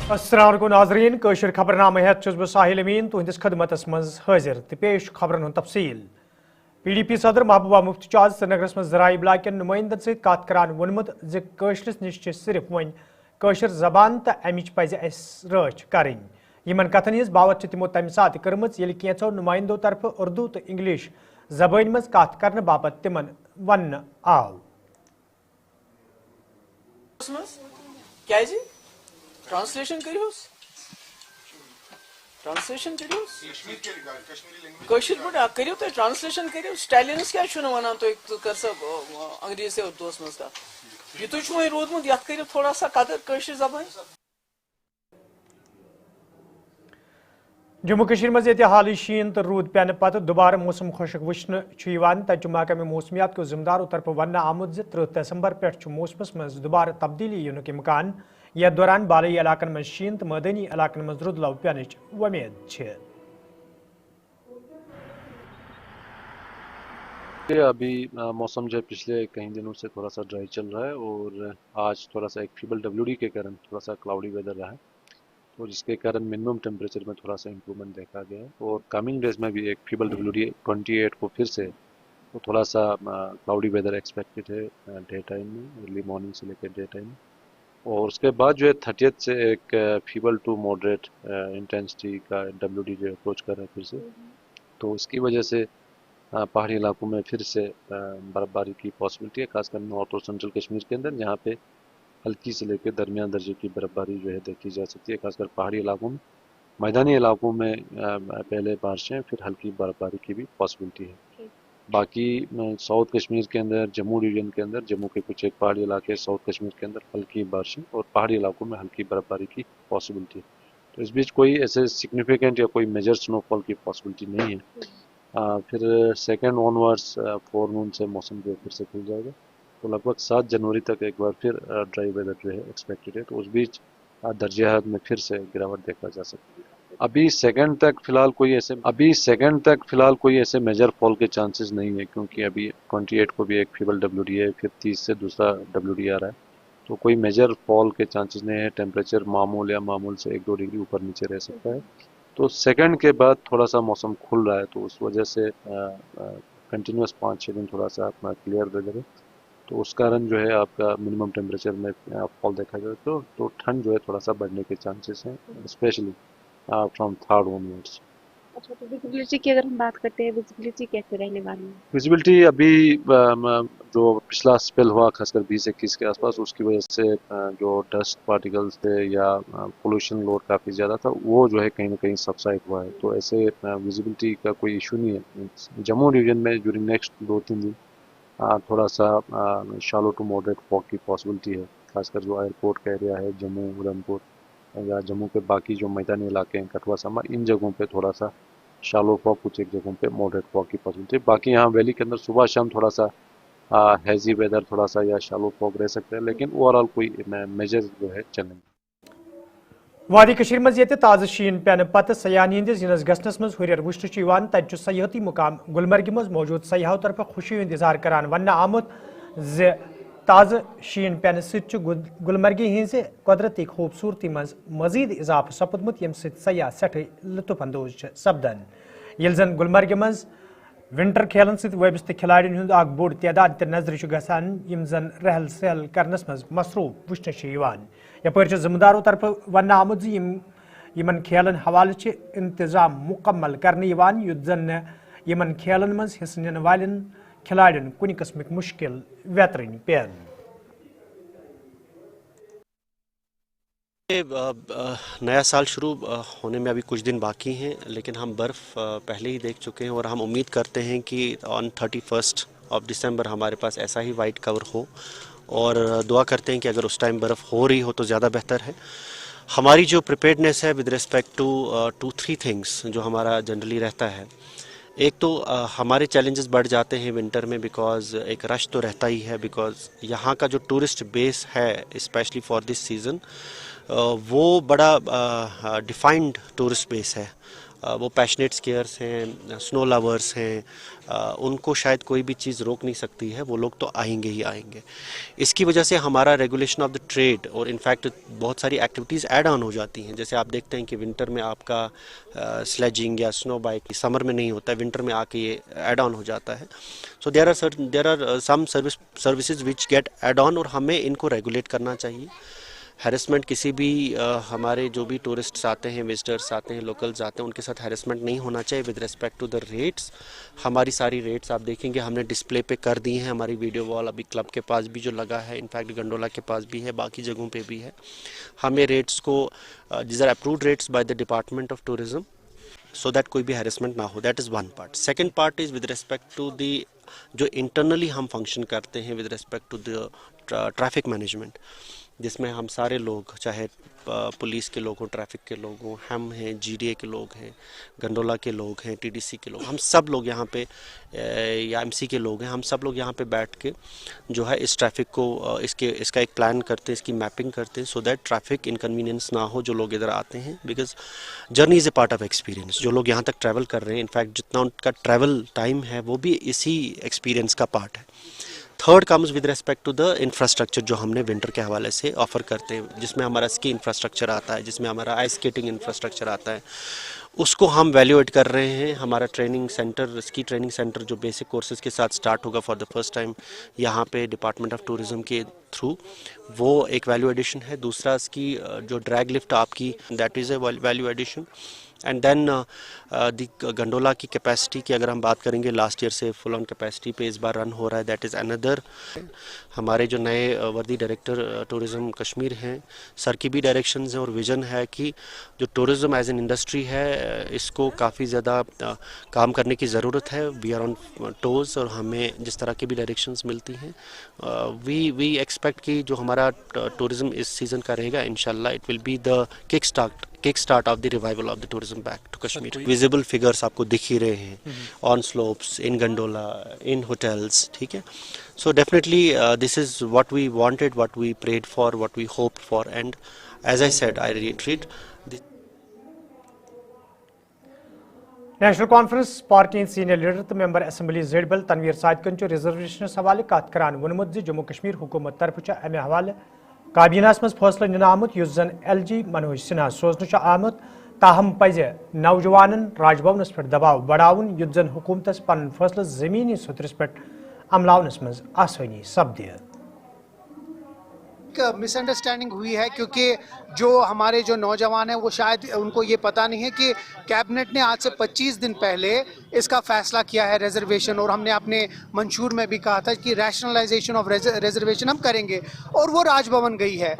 अस्सलाम वालेकुम नाज़रीन कशर खबरनामे हेत छुस बह साहिल अमीन तुहंदिस खदमतस मज हाजिर तो पेश खबरन हुंद तफसील। PDP सदर महबूबा मुफ्ती आज श्रीनगरस मज ज़राई इब्लाग केन नुमाइंदन सत कत करान वोनमुत ज कशरस निश सिर्फ वन कशर जबान तो अमिच पज अस रच करें। यमन कथन हिज बावत तिमो तम सात कर्मच येल कैंचो नुमाइंदो तरफ उर्दू तो इंग्लिश जबान मज कत करने बाबत तिमन वन आव। ट्रांसलेशन करियोस कशिर पे करियो तो ट्रांसलेशन करियो स्टालिनस क्या छुन वनान तो कर सब अंग्रेजी से उर्दू मज कत यह तुम वह रोदमुत यथ करियो थोड़ा सा कदर कशिर जबान। जम्मू कश्मीर मज ये हाल शीन तो रूद पेन पत दोबारा मौसम खुशक वुचन तत महकमे मौसमियात को जिम्मेदारों तरफ वन आमुद 30 दिसंबर पे मौसमस मज दोबारा तब्दीली यूनुक इम्कान। यथ दौरान बालई इलाकन मज शीन तो मैदानी इलाकन मज रुदलव पेनच उम्मीद। अभी मौसम जो पिछले कई दिनों से थोड़ा सा ड्राई चल रहा है और आज थोड़ा सा एक फीबल WD के कारण थोड़ा सा क्लाउडी वेदर रहा है, तो जिसके कारण मिनिमम टेम्परेचर में थोड़ा सा इम्प्रूवमेंट देखा गया है। और कमिंग डेज में भी एक फीबल WD 28 को फिर से तो थोड़ा सा क्लाउडी वेदर एक्सपेक्टेड है डे टाइम में, अर्ली मॉर्निंग से लेकर डे टाइम। और उसके बाद जो है 30 से एक फीबल टू मॉडरेट इंटेंसिटी का WD जो अप्रोच कर रहे हैं फिर से, तो इसकी वजह से पहाड़ी इलाकों में फिर से बर्फबारी की पॉसिबिलिटी है, खासकर नॉर्थ और सेंट्रल कश्मीर के अंदर, जहाँ पे हल्की से लेकर दरमियान दर्जे की बर्फबारी जो है देखी जा सकती है। खासकर पहाड़ी इलाकों में, मैदानी इलाकों में पहले बारिशें फिर हल्की बर्फबारी की भी पॉसिबिलिटी है। बाकी साउथ कश्मीर के अंदर, जम्मू डिवीजन के अंदर, जम्मू के कुछ एक पहाड़ी इलाके, साउथ कश्मीर के अंदर हल्की बारिशें और पहाड़ी इलाकों में हल्की बर्फबारी की पॉसिबिलिटी है। तो इस बीच कोई ऐसे सिग्निफिकेंट या कोई मेजर स्नोफॉल की पॉसिबिलिटी नहीं है। फिर सेकेंड ऑनवर्ड्स फोरनून से मौसम जो फिर से खुल जाएगा, तो लगभग 7 जनवरी तक एक बार फिर ड्राई वेदर जो है एक्सपेक्टेड है। तो उस बीच दर्जे हरारत में फिर से गिरावट देखा जा सकती है। अभी सेकंड तक फिलहाल कोई ऐसे मेजर फॉल के चांसेस नहीं है, क्योंकि अभी 28 को भी एक फीबल WD है, फिर 30 से दूसरा WD आ रहा है, तो कोई मेजर फॉल के चांसेस नहीं है। टेम्परेचर मामूल या मामूल से 1-2 डिग्री ऊपर नीचे रह सकता है। तो सेकंड के बाद थोड़ा सा मौसम खुल रहा है, तो उस वजह से कंटिन्यूस 5-6 दिन थोड़ा सा अपना क्लियर वेदर है, तो उस कारण जो है आपका मिनिमम टेम्परेचर में फॉल देखा जाए तो ठंड जो है थोड़ा सा बढ़ने के चांसेस हैं, स्पेशली फ्रॉम थर्ड ऑनवर्ड्स। अच्छा, तो विजिबिलिटी की अगर हम बात करते हैं, विजिबिलिटी कैसे रहने वाली है? विजिबिलिटी अभी जो पिछला स्पेल हुआ खासकर 20-21 के आसपास, उसकी वजह से जो डस्ट पार्टिकल्स थे या पोल्यूशन लोड काफ़ी ज़्यादा था, वो जो है कहीं ना कहीं सबसाइड हुआ है। तो ऐसे विजिबिलिटी का कोई इशू नहीं है। जम्मू डिवीजन में ड्यूरिंग नेक्स्ट 2-3 दिन थोड़ा सा शैलो टू मॉडरेट फॉग की पॉसिबिलिटी है, खासकर जो एयरपोर्ट का एरिया है, जम्मू, उधमपुर या जम्मू के बाकी जो मैदानी इलाके हैं, कठुआ, समा, इन जगहों पे थोड़ा सा शैलो फॉग, कुछ एक जगहों पे मॉडरेट फॉग की पॉसिबिलिटी है। बाकी यहाँ वैली के अंदर सुबह शाम थोड़ा सा हैजी वेदर थोड़ा सा या शैलो फॉग रह सकता है, लेकिन ओवरऑल कोई मेजर जो है चलेंगे। वादी कशीर मज ये ताज़ शीन पेन पत सयान हंदिस यनस गसनस मज हुरियर वुचन तत सयाहती मुकाम गुलमर्ग मज मौजूद सयाहों तरफ खुशी हंद इजहार करान वन आमुत ज ताज़ शीन पेन सत गुलमर्ग हज कुदरती खूबसूरती मज मजीद इजाफ सपदमुत यम सयाह सठ लुत्फ अंदोज सपदन। ये जन गुलमर्ग मज विंटर खेलन सत वाबस्त खिलाड़ियों हूं अख बोड़ तादाद त नजर गसान यम जन रहल सहल करनस मज मसरूफ वुचन। यपर जिम्मेदारों तरफ वन आमुद यमन खेलन हवाले इंतजाम मुकम्मल करने युत जन यमन खेलन मज हिस्स निन वालन खिलाड़ियों कुन किस्मिक मुश्किल वेतरन पेन। नया साल शुरू होने में अभी कुछ दिन बाकी हैं, लेकिन हम बर्फ़ पहले ही देख चुके हैं और हम उम्मीद करते हैं कि ऑन 31 दिसंबर हमारे पास ऐसा ही वाइट कवर हो, और दुआ करते हैं कि अगर उस टाइम बर्फ़ हो रही हो तो ज़्यादा बेहतर है। हमारी जो प्रिपेयर्डनेस है विद रिस्पेक्ट टू 2-3 थिंग्स जो हमारा जनरली रहता है, एक तो हमारे चैलेंजेस बढ़ जाते हैं विंटर में, बिकॉज़ एक रश तो रहता ही है, बिकॉज़ यहाँ का जो टूरिस्ट बेस है स्पेशली फॉर दिस सीज़न वो बड़ा डिफाइंड टूरिस्ट बेस है। वो पैशनेट स्कीयर्स हैं, स्नो लवर्स हैं, उनको शायद कोई भी चीज़ रोक नहीं सकती है, वो लोग तो आएंगे ही आएंगे। इसकी वजह से हमारा रेगुलेशन ऑफ द ट्रेड और इनफैक्ट बहुत सारी एक्टिविटीज़ ऐड ऑन हो जाती हैं। जैसे आप देखते हैं कि विंटर में आपका स्लेजिंग या स्नो बाइक समर में नहीं होता है, विंटर में आके ये ऐड ऑन हो जाता है। So there are some services which get add on, और हमें इनको रेगुलेट करना चाहिए। हैरेसमेंट किसी भी हमारे जो भी टूरिस्ट्स आते हैं, विजिटर्स आते हैं, लोकल्स आते हैं, उनके साथ हैरेसमेंट नहीं होना चाहिए with respect to the rates. हमारी सारी रेट्स आप देखेंगे हमने डिस्प्ले पे कर दी हैं। हमारी वीडियो वॉल अभी क्लब के पास भी जो लगा है, इनफैक्ट गंडोला के पास भी है, बाकी जगहों पे भी है। हमें रेट्स को these are approved rates by the department of tourism, so that कोई भी हैरेसमेंट ना हो। That is one part. Second part is with respect to the जो इंटरनली हम फंक्शन करते हैं with respect to the traffic management, जिसमें हम सारे लोग, चाहे पुलिस के लोग हों, ट्रैफिक के लोग हों, हम हैं, जीडीए के लोग हैं, गंडोला के लोग हैं, टीडीसी के लोग, हम सब लोग यहाँ पे या एमसी के लोग हैं, हम सब लोग यहाँ पे बैठ के जो है इस ट्रैफिक को इसका एक प्लान करते हैं, इसकी मैपिंग करते हैं, सो दैट ट्रैफिक इनकन्वीनियंस ना हो जो लोग इधर आते हैं। Because journey is a part of experience. जो लोग यहाँ तक ट्रैवल कर रहे हैं, इनफैक्ट जितना उनका ट्रैवल टाइम है वो भी इसी एक्सपीरियंस का पार्ट है। Third comes with respect to the infrastructure जो हमने विंटर के हवाले से ऑफर करते हैं, जिसमें हमारा स्की इंफ्रास्ट्रक्चर आता है, जिसमें हमारा आइस स्केटिंग इंफ्रास्ट्रक्चर आता है, उसको हम वैल्यूएट कर रहे हैं। हमारा training centre, ski training centre जो बेसिक कोर्सेज के साथ स्टार्ट होगा फॉर द फर्स्ट टाइम यहाँ पे डिपार्टमेंट ऑफ टूरिज्म के थ्रू, वो एक वैल्यू एडिशन है। दूसरा स्की जो ड्रैग लिफ्ट आपकी, that is a value addition. And then the gondola की कैपेसिटी की अगर हम बात करेंगे, लास्ट ईयर से फुल ऑन कैपेसिटी पे इस बार रन हो रहा है, दैट इज़ अनदर। हमारे जो नए वर्दी डायरेक्टर टूरिज़्म कश्मीर हैं, सर की भी डायरेक्शंस हैं और विज़न है कि जो टूरिज़्म एज एन इंडस्ट्री है इसको काफ़ी ज़्यादा काम करने की ज़रूरत है। वी आर ऑन टोज, और हमें जिस तरह की भी डायरेक्शंस मिलती हैं वी एक्सपेक्ट कि जो हमारा टूरिज़्म इस सीज़न का रहेगा, इंशाल्लाह it will be the kick start of the revival of the tourism back to Kashmir. Visible figures आपको दिख ही रहे हैं on slopes, in gondola, in hotels, ठीक है। So definitely this is what we wanted, what we prayed for, what we hoped for, and as I said, I retreat National Conference party senior leader तो member assembly Zadibal Tanvir सादिकन reservation हवाले कत करान वोनमुत जम्मू कश्मीर हुकूमत तरफ अमे हवाले काबीना मज फैसला नीन आमुत युस जन LG मनोज सिन्हा सोजन आमुत, ताहम पज नौजवान राजभवनस पे दबाव बढ़ावन युत जन हुकूमतस पन फैसला जमीनी सतरस पे अमलावनस मज आसानी सपदे। मिसअंडरस्टैंडिंग हुई है, क्योंकि जो हमारे जो नौजवान हैं वो शायद उनको ये पता नहीं है कि कैबिनेट ने आज से 25 दिन पहले इसका फैसला किया है रिजर्वेशन, और हमने अपने मंशूर में भी कहा था कि रैशनलाइजेशन ऑफ रिजर्वेशन हम करेंगे, और वो राजभवन गई है।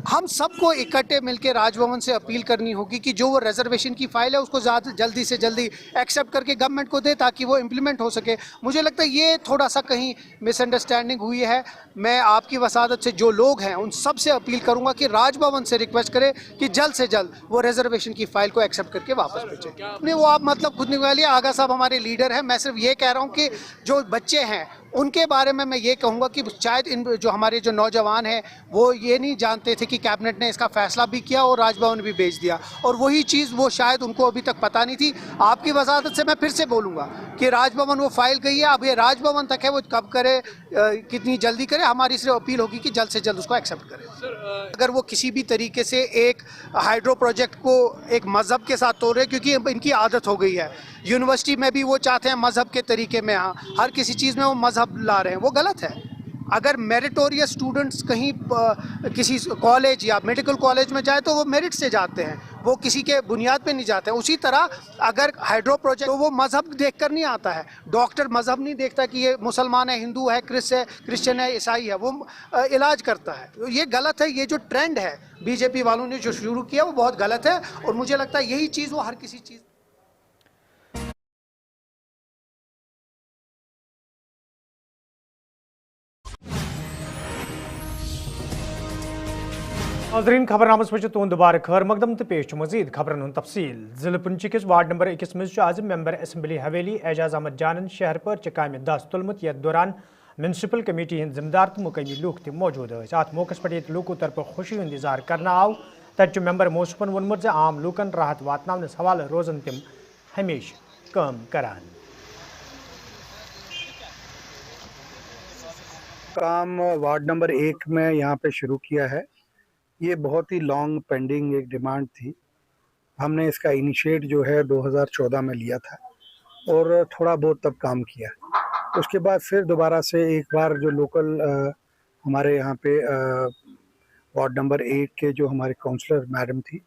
हम सबको इकट्ठे मिलकर राजभवन से अपील करनी होगी कि जो वो रिजर्वेशन की फाइल है उसको ज़्यादा जल्दी से जल्दी एक्सेप्ट करके गवर्नमेंट को दे, ताकि वो इम्प्लीमेंट हो सके। मुझे लगता है ये थोड़ा सा कहीं मिसअंडरस्टैंडिंग हुई है। मैं आपकी वसादत से जो लोग हैं उन सब से अपील करूंगा कि राजभवन से रिक्वेस्ट करें कि जल्द से जल्द वो रिजर्वेशन की फाइल को एक्सेप्ट करके वापस भेजें। नहीं, वो आप मतलब खुद निकालिए। आगा साहब हमारे लीडर हैं। मैं सिर्फ ये कह रहा हूँ कि जो बच्चे हैं उनके बारे में मैं ये कहूँगा कि शायद इन जो हमारे जो नौजवान हैं वो ये नहीं जानते थे कि कैबिनेट ने इसका फैसला भी किया और राजभवन भी भेज दिया, और वही चीज़ वो शायद उनको अभी तक पता नहीं थी। आपकी वजाहत से मैं फिर से बोलूँगा कि राजभवन वो फाइल गई है, अब ये राजभवन तक है, वो कब करे, कितनी जल्दी करे। हमारी सिर्फ अपील होगी कि जल्द से जल्द उसको एक्सेप्ट करें। अगर वो किसी भी तरीके से एक हाइड्रो प्रोजेक्ट को एक मज़हब के साथ तोड़ रहे, क्योंकि इनकी आदत हो गई है, यूनिवर्सिटी में भी वो चाहते हैं मज़हब के तरीके में, हाँ हर किसी चीज़ में वो मज़हब ला रहे हैं, वो गलत है। अगर मेरिटोरियस स्टूडेंट्स कहीं किसी कॉलेज या मेडिकल कॉलेज में जाए तो वो मेरिट से जाते हैं, वो किसी के बुनियाद पे नहीं जाते हैं। उसी तरह अगर हाइड्रो प्रोजेक्ट, तो वो मज़हब देखकर नहीं आता है। डॉक्टर मज़हब नहीं देखता कि ये मुसलमान है, हिंदू है, क्रिश्चियन है, ईसाई है, वो इलाज करता है। ये गलत है। ये जो ट्रेंड है बीजेपी वालों ने जो शुरू किया वो बहुत गलत है, और मुझे लगता है यही चीज़ वो हर किसी चीज़। नाज़रीन, खबरनामस पे तुंद दोबारा खैर मकदम तो पेश मजीद खबरन हूं तफसील। जिले पुंछ किस वार्ड नंबर 21 मज आज मेंबर असम्बली हवेली एजाज अहमद जानन शहर पर काम दस तुलमुत, यथ दौरान म्यूनसिपल कमेटी हंद जिम्मेदार तो मुकमी लूक तक मौजूद अत मौके पे लूकों तरफ खुशी हंद इजहार करना आव। तत मेंबर मोसफन वोनमुत आम लूकन राहत वातनावनस हवाले रोजन तम हमेशा काम करान। काम वार्ड नंबर 1 में यहाँ पे शुरू किया है। ये बहुत ही लॉन्ग पेंडिंग एक डिमांड थी। हमने इसका इनिशिएट जो है 2014 में लिया था और थोड़ा बहुत तब काम किया। उसके बाद फिर दोबारा से एक बार जो लोकल हमारे यहाँ पे वार्ड नंबर 1 के जो हमारे काउंसलर मैडम थी,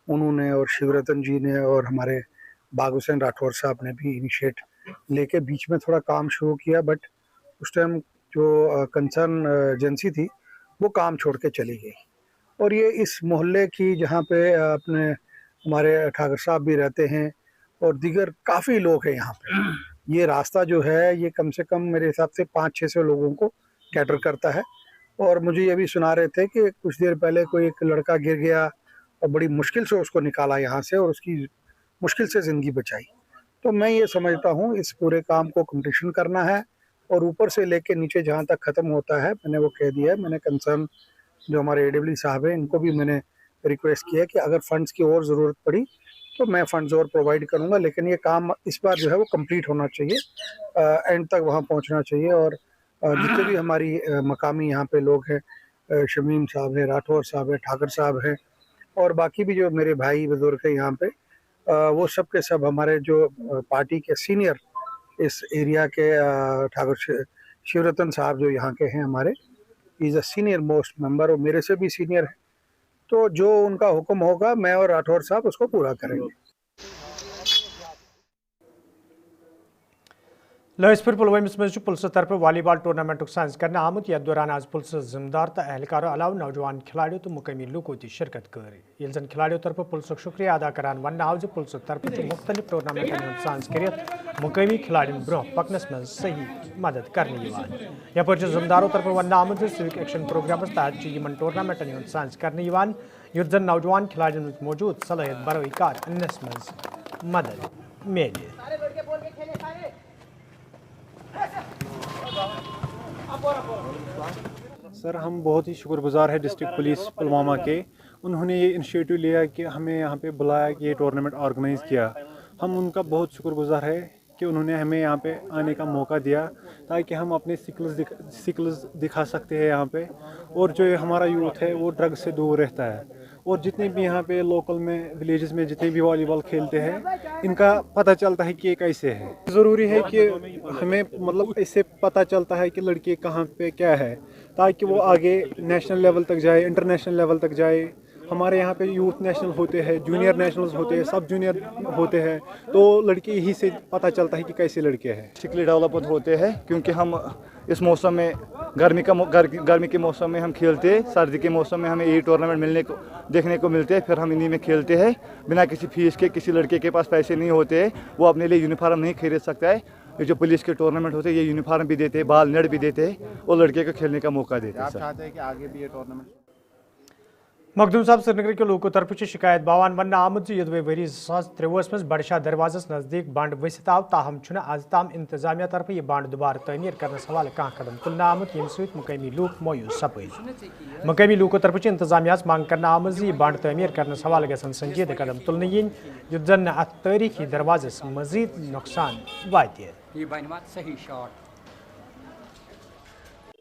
उन्होंने और शिवरतन जी ने और हमारे बाग हुसैन राठौर साहब ने भी इनिशिएट लेके बीच में थोड़ा काम शुरू किया, बट उस टाइम जो कंसर्न एजेंसी थी वो काम छोड़ के चली गई। और ये इस मोहल्ले की जहाँ पे अपने हमारे ठाकर साहब भी रहते हैं और दीगर काफ़ी लोग हैं यहाँ पे। ये रास्ता जो है ये कम से कम मेरे हिसाब से 500-600 लोगों को कैटर करता है। और मुझे ये भी सुना रहे थे कि कुछ देर पहले कोई एक लड़का गिर गया और बड़ी मुश्किल से उसको निकाला यहाँ से और उसकी मुश्किल से ज़िंदगी बचाई। तो मैं ये समझता हूँ इस पूरे काम को कंप्लीशन करना है और ऊपर से लेके नीचे जहाँ तक ख़त्म होता है, मैंने वो कह दिया है। मैंने कंसर्न जो हमारे AWD साहब हैं इनको भी मैंने रिक्वेस्ट किया कि अगर फंड्स की और ज़रूरत पड़ी तो मैं फंड्स और प्रोवाइड करूँगा, लेकिन ये काम इस बार जो है वो कंप्लीट होना चाहिए, एंड तक वहाँ पहुँचना चाहिए। और जितने भी हमारी मकामी यहाँ पे लोग हैं, शमीम साहब है, राठौर साहब है, ठाकर साहब हैं और बाकी भी जो मेरे भाई बुजुर्ग हैं यहाँ पे, वो सब के सब हमारे जो पार्टी के सीनियर इस एरिया के ठाकुर शिवरतन साहब जो यहाँ के हैं हमारे, is a senior most member और मेरे से भी सीनियर है। तो जो उनका हुक्म होगा मैं और राठौर साहब उसको पूरा करेंगे। लहसपुर पुलवमस मज पुलिस तरफ वॉलीबॉल टूर्नामेंट साइंस करने आमुत यथ दौरान आज पुलिस जिम्मेदार तो एहलकारों अलाव नौजवान खिलाड़ियों तो मुकामी लूकों की शिरकत कर ये जन खिलाड़ियों तरफ पुलिस शुक्रिया अदा करान वन आव पुलिस तरफ मुख्तलिफ टूर्नामेंटन साइंस कर मुकामी खिलाड़ियों ब्रोह पकनस में सही मदद करने यपर जिम्मेदारों तरफ वन आमुत सिविक एक्शन प्रोग्राम तहत इन टूर्नामेंटन साइंस करने युद्ध जन नौजवान खिलाड़ियों मौजूद सलाहियत बरोई कार अनस में मदद मिले। सर हम बहुत ही शुक्रगुजार है डिस्ट्रिक्ट पुलिस पुलवामा के। उन्होंने ये इनिशिएटिव लिया कि हमें यहाँ पे बुलाया कि ये टूर्नामेंट ऑर्गेनाइज़ किया। हम उनका बहुत शुक्रगुजार है कि उन्होंने हमें यहाँ पे आने का मौका दिया ताकि हम अपने स्किल्स दिखा सकते हैं यहाँ पे। और जो हमारा यूथ है वो ड्रग से दूर रहता है और जितने भी यहाँ पे लोकल में विलेजेस में जितने भी वॉलीबॉल खेलते हैं इनका पता चलता है कि ये कैसे है। ज़रूरी है कि हमें मतलब इससे पता चलता है कि लड़के कहाँ पे क्या है ताकि वो आगे नेशनल लेवल तक जाए, इंटरनेशनल लेवल तक जाए। हमारे यहाँ पे यूथ नेशनल होते हैं, जूनियर नेशनल्स होते हैं, सब जूनियर होते हैं, तो लड़के यही से पता चलता है कि कैसे लड़के हैं। फिजिकली डेवलपमेंट होते हैं क्योंकि हम इस मौसम में गर्मी के मौसम में हम खेलते हैं, सर्दी के मौसम में हमें ये टूर्नामेंट देखने को मिलते हैं, फिर हम इन्हीं में खेलते हैं बिना किसी फीस के। किसी लड़के के पास पैसे नहीं होते हैं, वो अपने लिए यूनिफॉर्म नहीं खरीद सकता है। ये जो पुलिस के टूर्नामेंट होते हैं ये यूनिफॉर्म भी देते हैं, बाल नेट भी देते हैं और लड़के को खेलने का मौका देते हैं। आप चाहते हैं कि आगे भी ये टूर्नामेंट? मखदूम साहब श्रीनगर के लोगों तरफ शिकायत बावान वन आमुत यदवे वरी 2023 मज बड़शाह दरवाजस नजदीक बंड वसित आव ताहम आज ताम इंतजामिया तरफ यह बंड दोबारा तमीर करने हवाले कह कदम तुलना आमुत यम सत मुकामी लूक मोयूस सपद। मुकामी लूकों तरफ इंतजामिया मांग करना आमज यह बंड तमीर करने हवाले गसन संजीदा कदम तुलने युद्ध जन अत तारीखी दरवाजस मजीद नुकसान वात।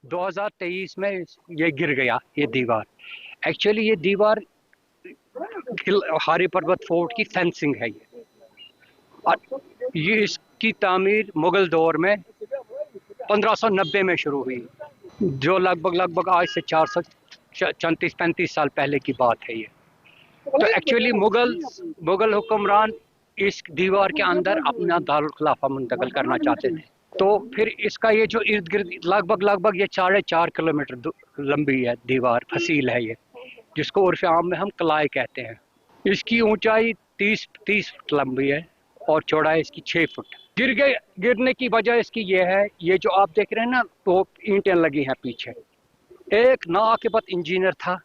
2023 में ये गिर गया ये दीवार। एक्चुअली ये दीवार हारी पर्वत फोर्ट की फेंसिंग है ये, और ये इसकी तामीर मुगल दौर में 1590 में शुरू हुई, जो लगभग आज से 434-35 साल पहले की बात है ये। तो एक्चुअली मुगल हुक्मरान इस दीवार के अंदर अपना दारुल खिलाफा मुंतकिल करना चाहते थे। तो फिर इसका ये जो इर्द गिर्द लगभग ये 4.5 किलोमीटर लंबी है दीवार, फसील है ये, जिसको उर्फ आम में हम कलाई कहते हैं। इसकी ऊंचाई 30 फुट लंबी है और चौड़ाई इसकी 6 फुट। गिरने की वजह इसकी ये है, ये जो आप देख रहे हैं ना तो ईंटें लगी हैं पीछे। एक नाआकिबत इंजीनियर था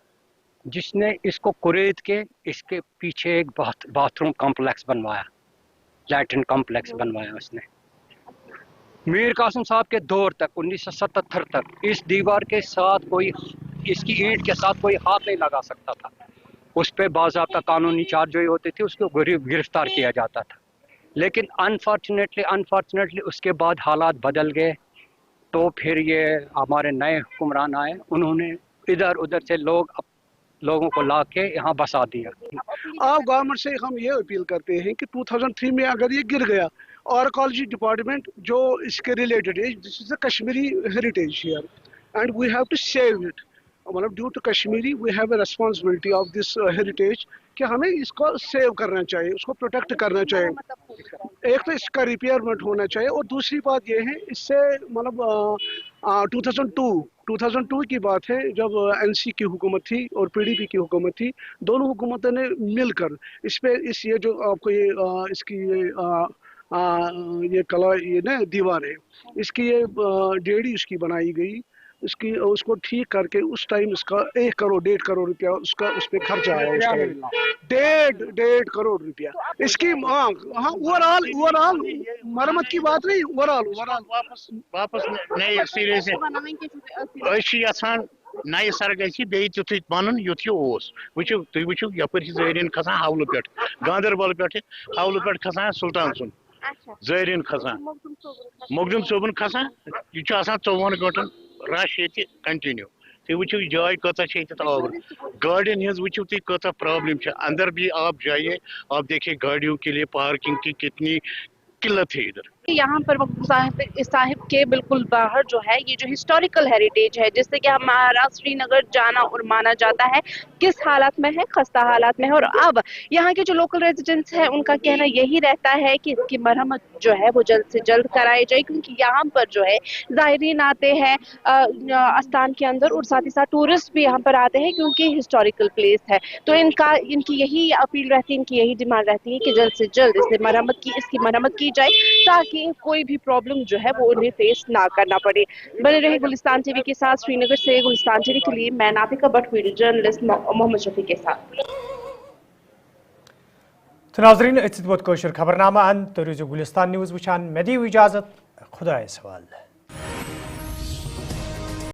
जिसने इसको कुरेद के इसके पीछे एक बाथरूम कॉम्प्लेक्स बनवाया, लैट्रिन कॉम्प्लेक्स बनवाया उसने। मीर कासिम साहब के दौर तक 1977 तक इस दीवार के साथ कोई, इसकी ईंट के साथ कोई हाथ नहीं लगा सकता था। उस पर बाज़ाब्ता कानूनी चार्जोई होती थी, उसको गिरफ्तार किया जाता था। लेकिन अनफॉर्चुनेटली उसके बाद हालात बदल गए। तो फिर ये हमारे नए हुक्मरान आए, उन्होंने इधर उधर से लोगों को ला के यहाँ बसा दिया। आप गवर्नमेंट से हम ये अपील करते हैं कि 2003 में अगर ये गिर गया, आर्कोलॉजी डिपार्टमेंट जो इसके रिलेटेड है, this is the Kashmiri heritage here and we have to save it. मतलब due to Kashmiri we have a responsibility of this heritage कि हमें इसको सेव करना चाहिए, उसको प्रोटेक्ट करना चाहिए। एक तो इसका रिपेयरमेंट होना चाहिए और दूसरी बात ये है इससे मतलब 2002 की बात है जब एनसी की हुकूमत थी और पीडीपी की हुकूमत थी, दोनों हुकूमतों ने मिलकर इस पे ये जो आपको ये इसकी ये कला ये ना दीवार है, इसकी ये डेढ़ी इसकी बनाई गई, इसकी उसको ठीक करके उस टाइम इसका 1 करोड़ 1.5 करोड़ रुपया उसका उस पे खर्चा आया, उसका 1.5 करोड़ रुपया इसकी। हाँ ओवरऑल मरम्मत की बात नहीं, ओवरऑल वापस नए सिरे से नए सर गई बे तुथ बन युथ वो तुम वो यप जरिन खसान हवल पे गांदरबल पे हवल पे खसान सुल्तान सुन जरिन खसान मखदूम सोबन खसान यह 54 घंटन रश ये कंटिन्यू। तुम वो जाय कत आवर गाड़ियन हज वो तुम कत प्रॉब्लम अंदर भी आप जाइए, आप देखिए गाड़ियों के लिए पार्किंग की कितनी किल्लत है इधर। यहाँ पर साहिब के बिल्कुल बाहर जो है ये जो हिस्टोरिकल हेरिटेज है जिससे कि हमारा श्रीनगर जाना और माना जाता है, किस हालात में है, खस्ता हालात में है। और अब यहाँ के जो लोकल रेजिडेंट्स हैं उनका कहना यही रहता है कि इसकी मरम्मत जो है वो जल्द से जल्द कराई जाए, क्योंकि यहाँ पर जो है ज़ायरीन आते हैं आस्थान के अंदर और साथ ही साथ टूरिस्ट भी यहाँ पर आते हैं क्योंकि हिस्टोरिकल प्लेस है। तो इनकी यही अपील रहती है, इनकी यही डिमांड रहती है कि जल्द से जल्द इसकी मरम्मत की जाए ताकि कोई भी प्रॉब्लम जो है वो उन्हें फेस ना करना पड़े। बने रहे गुलिस्तान टीवी के साथ। श्रीनगर से गुलिस्तान टीवी के लिए मैं नाफिका भट्ट, वीडियो जर्नलिस्ट मोहम्मद शफी के साथ। तो नाज़रीन खबरनामा अन तो गुलिस्तान न्यूज़ वुचान, मैं दी इजाज़त, खुदा सवाल।